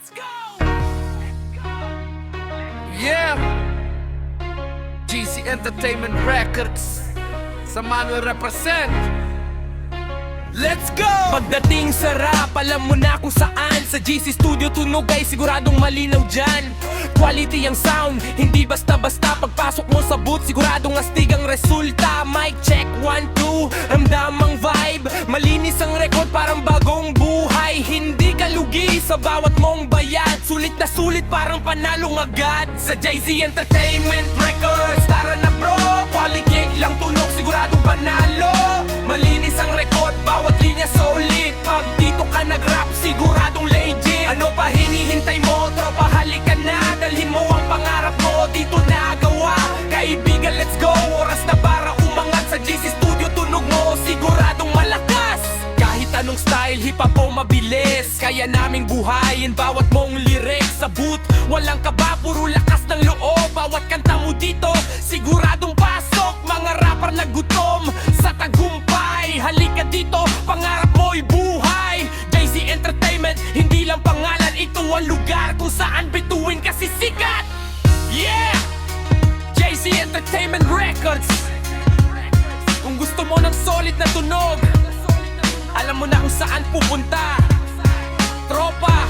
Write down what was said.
Let's go! Yeah! GC Entertainment Records sa Manuel represent. Let's go! Pagdating sa rap, alam mo na kung saan. Sa GC Studio tunog ay siguradong malinaw dyan. Quality ang sound, hindi basta-basta. Pagpasok mo sa booth, siguradong astig ang resulta. Mic check, 1, 2, ramdam ang vibe. Malinis ang record, parang bagong buhay. Hindi ka lugi sa bawat mong bayad. Sulit na sulit, parang panalong agad. Sa JC Entertainment Records, tara na bro. Quality lang tunog, siguradong panalo. Malinis ang record, bawat linya solid. Pag dito ka nag-rap, siguradong legit. Ano pa hinihintay mo? Tropa, halika na. Dalhin mo ang pangarap mo, dito nagawa. Kaibigan, let's go. Oras na para umangat sa GC Studio. Tunog mo, siguradong malakas. Kahit anong style, hip-hop o mabilis, kaya naming buhayin bawat mong lyrics sa booth. Walang kaba, puro lakas ng loob. Bawat kanta mo dito, siguradong pasok. Mga rapper na gutom sa tagumpay. Halika dito, pangarap mo'y buhay. JC Entertainment, hindi lang pangalan. Ito ang lugar kung saan bituin kasi sikat. Yeah! JC Entertainment Records. Kung gusto mo ng solid na tunog, alam mo na kung saan pupunta. Tropa,